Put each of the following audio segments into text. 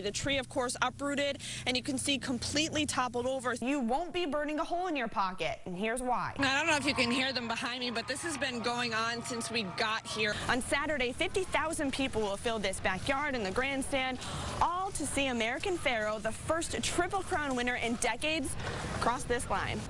The tree, of course, uprooted, and you can see completely toppled over. You won't be burning a hole in your pocket, and here's why. I don't know if you can hear them behind me, but this has been going on since we got here. On Saturday, 50,000 people will fill this backyard and the grandstand, all to see American Pharoah, the first Triple Crown winner in decades, cross this line.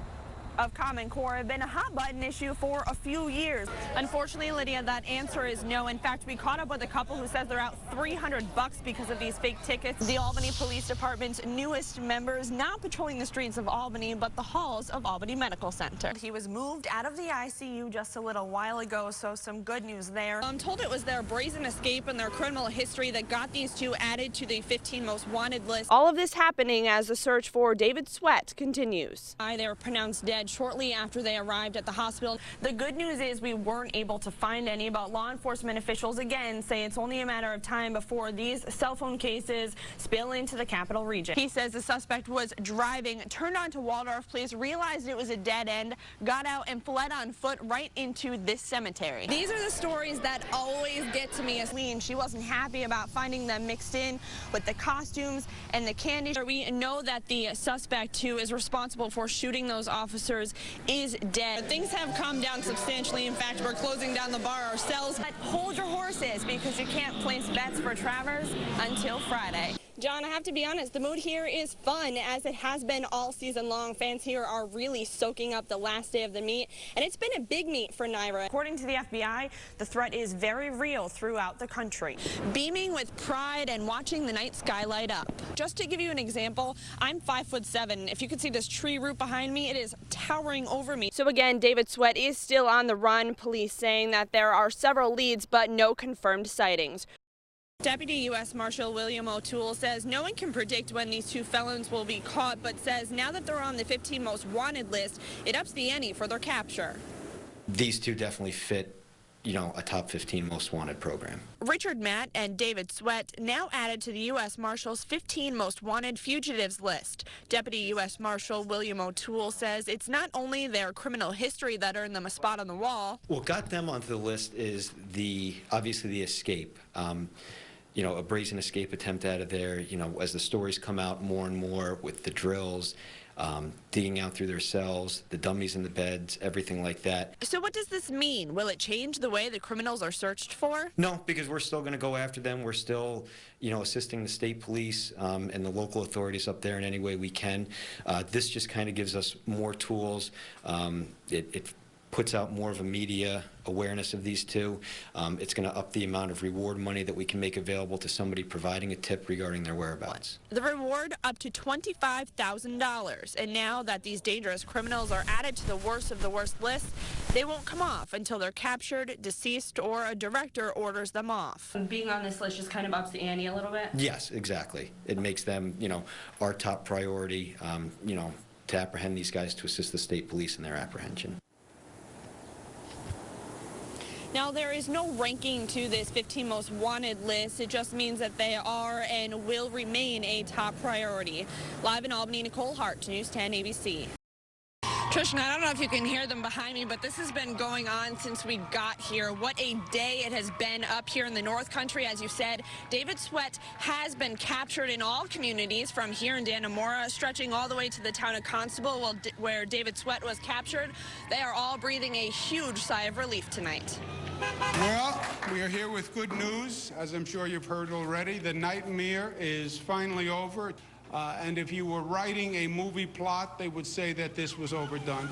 Of Common Core have been a hot button issue for a few years. Unfortunately, Lydia, that answer is no. In fact, we caught up with a couple who says they're out $300 because of these fake tickets. The Albany Police Department's newest members not patrolling the streets of Albany, but the halls of Albany Medical Center. He was moved out of the ICU just a little while ago, so some good news there. I'm told it was their brazen escape and their criminal history that got these two added to the 15 most wanted list. All of this happening as the search for David Sweat continues. They were pronounced dead shortly after they arrived at the hospital. The good news is we weren't able to find any, but law enforcement officials again say it's only a matter of time before these cell phone cases spill into the capital region. He says the suspect was driving, turned onto Waldorf Place, realized it was a dead end, got out and fled on foot right into this cemetery. These are the stories that always get to me. As she wasn't happy about finding them mixed in with the costumes and the candy. We know that the suspect who is responsible for shooting those officers is dead. Things have calmed down substantially. In fact, we're closing down the bar ourselves. But hold your horses, because you can't place bets for Travers until Friday. John, I have to be honest, the mood here is fun, as it has been all season long. Fans here are really soaking up the last day of the meet, and it's been a big meet for Naira. According to the FBI, the threat is very real throughout the country. Beaming with pride and watching the night sky light up. Just to give you an example, I'm 5'7". If you can see this tree root behind me, it is towering over me. So again, David Sweat is still on the run. Police saying that there are several leads, but no confirmed sightings. Deputy U.S. Marshal William O'Toole says no one can predict when these two felons will be caught, but says now that they're on the 15 most wanted list, it ups the ante for their capture. These two definitely fit, a top 15 most wanted program. Richard Matt and David Sweat now added to the U.S. Marshal's 15 most wanted fugitives list. Deputy U.S. Marshal William O'Toole says it's not only their criminal history that earned them a spot on the wall. What got them onto the list is obviously the escape. A brazen escape attempt out of there, as the stories come out more and more with the drills, digging out through their cells, the dummies in the beds, everything like that. So what does this mean? Will it change the way the criminals are searched for? No, because we're still going to go after them. We're still, assisting the state police and the local authorities up there in any way we can. This just kind of gives us more tools. It puts out more of a media awareness of these two. It's going to up the amount of reward money that we can make available to somebody providing a tip regarding their whereabouts. The reward up to $25,000. And now that these dangerous criminals are added to the worst of the worst list, they won't come off until they're captured, deceased, or a director orders them off. Being on this list just kind of ups the ante a little bit? Yes, exactly. It makes them, our top priority, to apprehend these guys, to assist the state police in their apprehension. Now, there is no ranking to this 15 most wanted list. It just means that they are and will remain a top priority. Live in Albany, Nicole Hart, News 10 ABC. Trishan, I don't know if you can hear them behind me, but this has been going on since we got here. What a day it has been up here in the North Country. As you said, David Sweat has been captured in all communities from here in Dannemora, stretching all the way to the town of Constable, where David Sweat was captured. They are all breathing a huge sigh of relief tonight. Well, we are here with good news. As I'm sure you've heard already, the nightmare is finally over. And if you were writing a movie plot, they would say that this was overdone.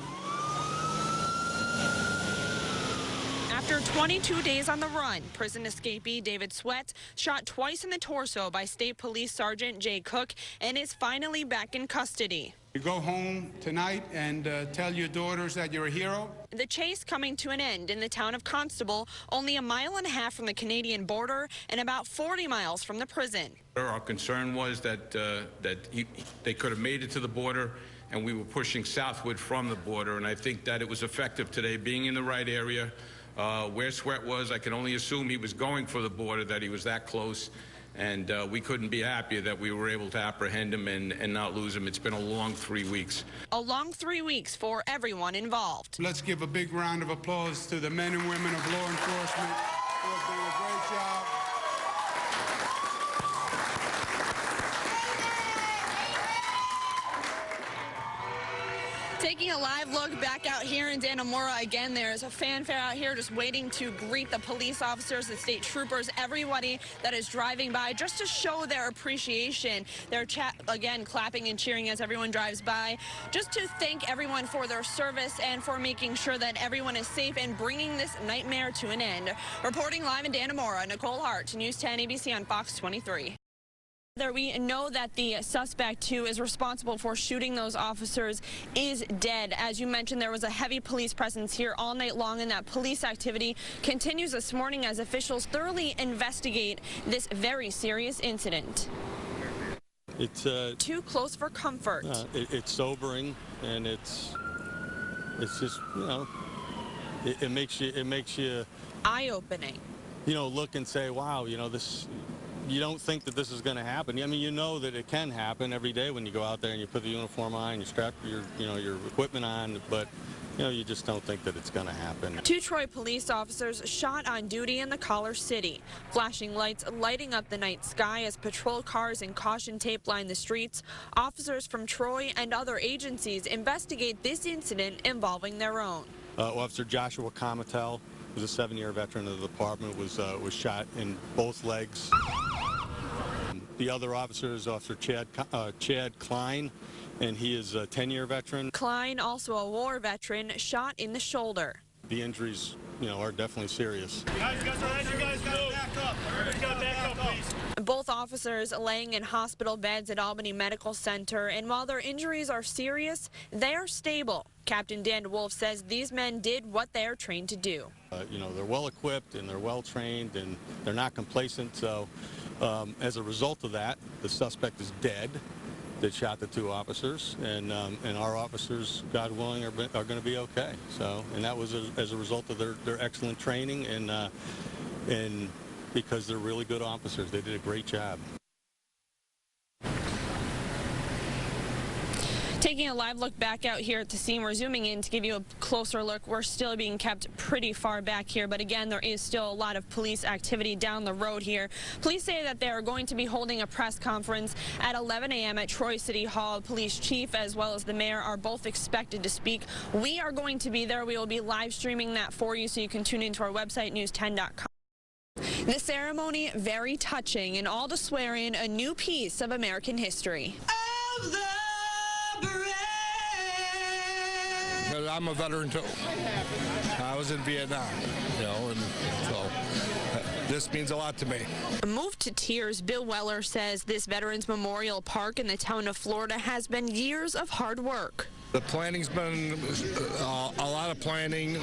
After 22 days on the run, prison escapee David Sweat shot twice in the torso by State Police Sergeant Jay Cook and is finally back in custody. You go home tonight and tell your daughters that you're a hero. The chase coming to an end in the town of Constable, only a mile and a half from the Canadian border and about 40 miles from the prison. Our concern was that they could have made it to the border, and we were pushing southward from the border, and I think that it was effective today, being in the right area. Where Sweat was, I can only assume he was going for the border, that he was that close. And we couldn't be happier that we were able to apprehend him and not lose him. It's been a long 3 weeks. A long 3 weeks for everyone involved. Let's give a big round of applause to the men and women of law enforcement who have done a great job. Taking a live look back out here in Dannemora again, there's a fanfare out here just waiting to greet the police officers, the state troopers, everybody that is driving by just to show their appreciation. They're again clapping and cheering as everyone drives by, just to thank everyone for their service and for making sure that everyone is safe and bringing this nightmare to an end. Reporting live in Dannemora, Nicole Hart, News 10 ABC on Fox 23. We know that the suspect who is responsible for shooting those officers is dead. As you mentioned, there was a heavy police presence here all night long, and that police activity continues this morning as officials thoroughly investigate this very serious incident. It's too close for comfort. It's sobering, and it's just, you know, it makes you eye-opening. You know, look and say, wow, you know, this. You don't think that this is going to happen. I mean, you know that it can happen every day when you go out there and you put the uniform on, you strap your equipment on, but you know, you just don't think that it's going to happen. 2 Troy police officers shot on duty in the Collar City. Flashing lights lighting up the night sky as patrol cars and caution tape line the streets. Officers from Troy and other agencies investigate this incident involving their own. Officer Joshua Comatel, who's a 7-year veteran of the department, was shot in both legs. The other officer is Officer Chad Klein, and he is a 10-year veteran. Klein, also a war veteran, shot in the shoulder. The injuries, you know, are definitely serious. You guys move. Back up. Back up, please. Both officers laying in hospital beds at Albany Medical Center, and while their injuries are serious, they are stable. Captain Dan Wolf says these men did what they are trained to do. You know, they're well equipped and they're well trained and they're not complacent. So as a result of that, the suspect is dead that shot the 2 officers, and our officers, God willing, are going to be okay. So, and that was as a result of their excellent training and because they're really good officers. They did a great job. Taking a live look back out here at the scene, we're zooming in to give you a closer look. We're still being kept pretty far back here, but again, there is still a lot of police activity down the road here. Police say that they are going to be holding a press conference at 11 a.m. at Troy City Hall. Police chief as well as the mayor are both expected to speak. We are going to be there. We will be live streaming that for you, so you can tune into our website, news10.com. The ceremony, very touching, and all to swear in a new piece of American history. I'm a veteran too. I was in Vietnam, you know, and so this means a lot to me. Moved to tears, Bill Weller says this Veterans Memorial Park in the town of Florida has been years of hard work. The planning's been a lot of planning.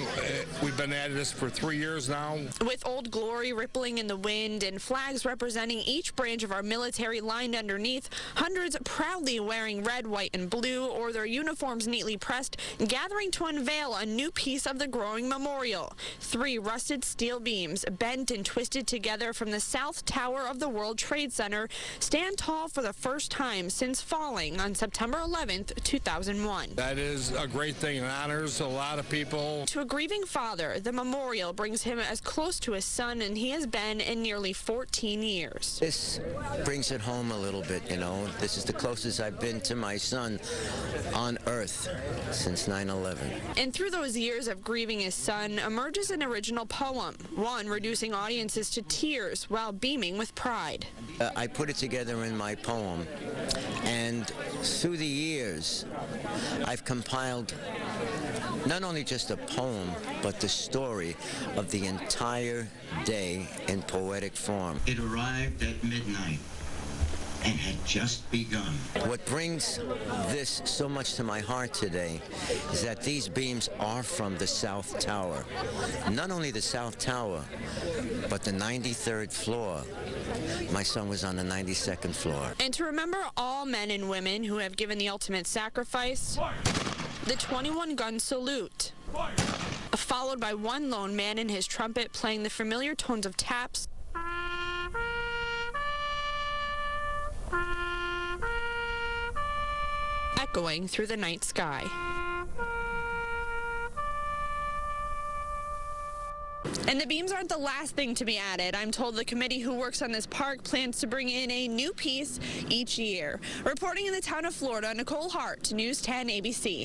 We've been at this for 3 years now. With Old Glory rippling in the wind and flags representing each branch of our military lined underneath, hundreds proudly wearing red, white, and blue, or their uniforms neatly pressed, gathering to unveil a new piece of the growing memorial. 3 rusted steel beams, bent and twisted together from the South Tower of the World Trade Center, stand tall for the first time since falling on September 11th, 2001. That is a great thing. It honors a lot of people. To a grieving father, the memorial brings him as close to his son and he has been in nearly 14 years. This brings it home a little bit, you know. This is the closest I've been to my son on Earth since 9/11. And through those years of grieving his son emerges an original poem, one reducing audiences to tears while beaming with pride. I put it together in my poem, and through the years, I've compiled not only just a poem, but the story of the entire day in poetic form. It arrived at midnight and had just begun. What brings this so much to my heart today is that these beams are from the South Tower. Not only the South Tower, but the 93rd floor. My son was on the 92nd floor. And to remember all men and women who have given the ultimate sacrifice, the 21-gun salute, followed by one lone man in his trumpet playing the familiar tones of taps, echoing through the night sky. And the beams aren't the last thing to be added. I'm told the committee who works on this park plans to bring in a new piece each year. Reporting in the town of Florida, Nicole Hart, News 10 ABC.